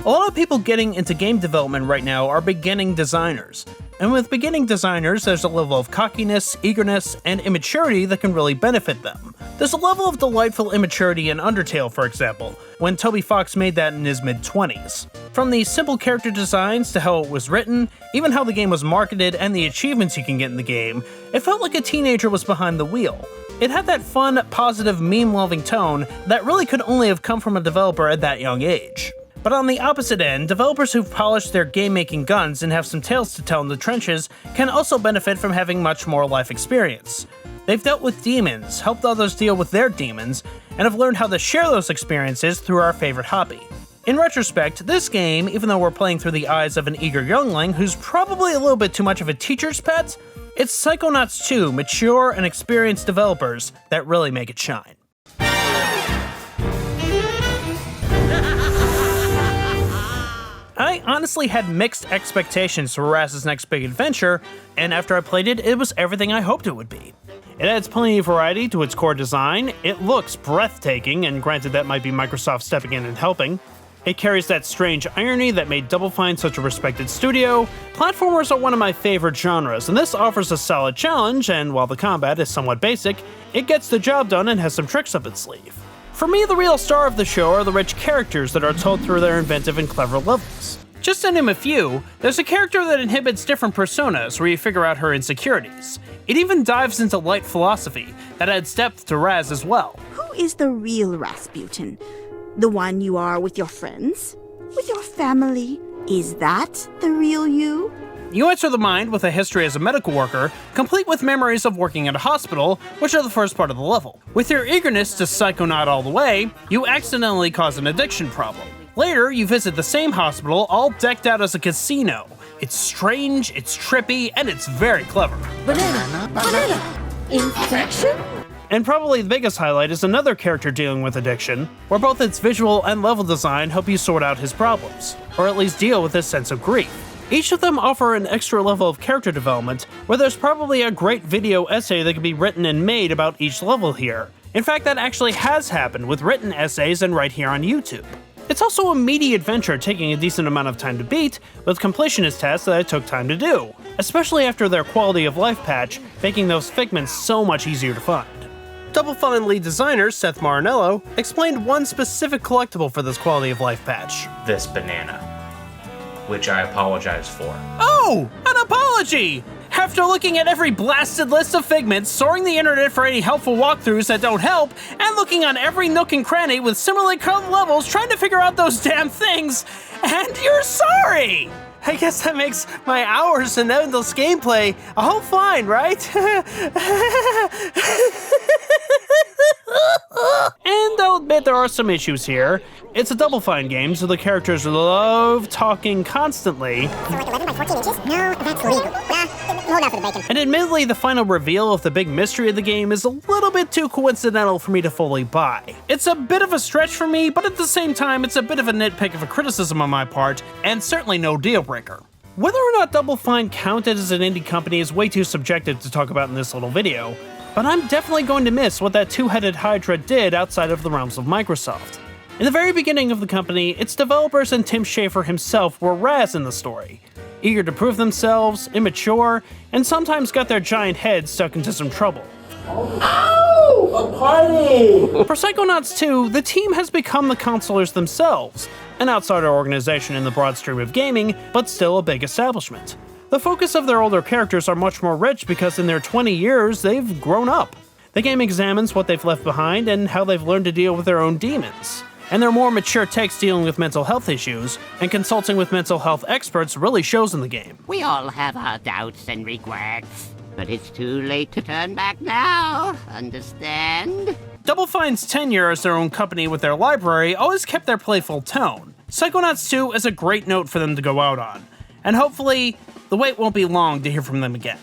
A lot of people getting into game development right now are beginning designers. And with beginning designers, there's a level of cockiness, eagerness, and immaturity that can really benefit them. There's a level of delightful immaturity in Undertale, for example, when Toby Fox made that in his mid-20s. From the simple character designs to how it was written, even how the game was marketed and the achievements you can get in the game, it felt like a teenager was behind the wheel. It had that fun, positive, meme-loving tone that really could only have come from a developer at that young age. But on the opposite end, developers who've polished their game-making guns and have some tales to tell in the trenches can also benefit from having much more life experience. They've dealt with demons, helped others deal with their demons, and have learned how to share those experiences through our favorite hobby. In retrospect, this game, even though we're playing through the eyes of an eager youngling who's probably a little bit too much of a teacher's pet, it's Psychonauts 2 mature and experienced developers that really make it shine. I honestly had mixed expectations for Raz's next big adventure, and after I played it, it was everything I hoped it would be. It adds plenty of variety to its core design, it looks breathtaking, and granted that might be Microsoft stepping in and helping. It carries that strange irony that made Double Fine such a respected studio. Platformers are one of my favorite genres, and this offers a solid challenge, and while the combat is somewhat basic, it gets the job done and has some tricks up its sleeve. For me, the real star of the show are the rich characters that are told through their inventive and clever levels. Just to name a few, there's a character that inhibits different personas where you figure out her insecurities. It even dives into light philosophy that adds depth to Raz as well. Who is the real Rasputin? The one you are with your friends? With your family? Is that the real you? You enter the mind with a history as a medical worker, complete with memories of working at a hospital, which are the first part of the level. With your eagerness to psychonaut all the way, you accidentally cause an addiction problem. Later, you visit the same hospital, all decked out as a casino. It's strange, it's trippy, and it's very clever. Banana! Infection? And probably the biggest highlight is another character dealing with addiction, where both its visual and level design help you sort out his problems, or at least deal with his sense of grief. Each of them offer an extra level of character development, where there's probably a great video essay that can be written and made about each level here. In fact, that actually has happened with written essays and right here on YouTube. It's also a meaty adventure taking a decent amount of time to beat, with completionist tasks that I took time to do, especially after their quality of life patch, making those figments so much easier to find. Double Fine lead designer Seth Marinello explained one specific collectible for this quality of life patch. This banana, which I apologize for. Oh, an apology! After looking at every blasted list of figments, soaring the internet for any helpful walkthroughs that don't help, and looking on every nook and cranny with similarly colored levels trying to figure out those damn things, and you're sorry! I guess that makes my hours in endless gameplay a whole fine, right? And I'll admit there are some issues here. It's a Double Fine game, so the characters love talking constantly. So like 11 by 14 inches? No, that's legal. Hold on for the bacon. And admittedly, the final reveal of the big mystery of the game is a little bit too coincidental for me to fully buy. It's a bit of a stretch for me, but at the same time, it's a bit of a nitpick of a criticism on my part, and certainly no deal breaker. Whether or not Double Fine counted as an indie company is way too subjective to talk about in this little video, but I'm definitely going to miss what that two-headed Hydra did outside of the realms of Microsoft. In the very beginning of the company, its developers and Tim Schafer himself were Raz in the story, eager to prove themselves, immature, and sometimes got their giant heads stuck into some trouble. Ow! A party! For Psychonauts 2, the team has become the counselors themselves, an outsider organization in the broad stream of gaming, but still a big establishment. The focus of their older characters are much more rich because in their 20 years, they've grown up. The game examines what they've left behind and how they've learned to deal with their own demons. And their more mature takes dealing with mental health issues, and consulting with mental health experts really shows in the game. We all have our doubts and regrets, but it's too late to turn back now, understand? Double Fine's tenure as their own company with their library always kept their playful tone. Psychonauts 2 is a great note for them to go out on, and hopefully, the wait won't be long to hear from them again.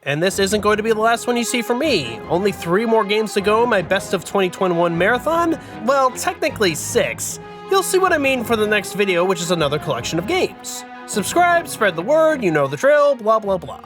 And this isn't going to be the last one you see from me. Only 3 more games to go in my Best of 2021 marathon? Well, technically 6. You'll see what I mean for the next video, which is another collection of games. Subscribe, spread the word, you know the drill, blah blah blah.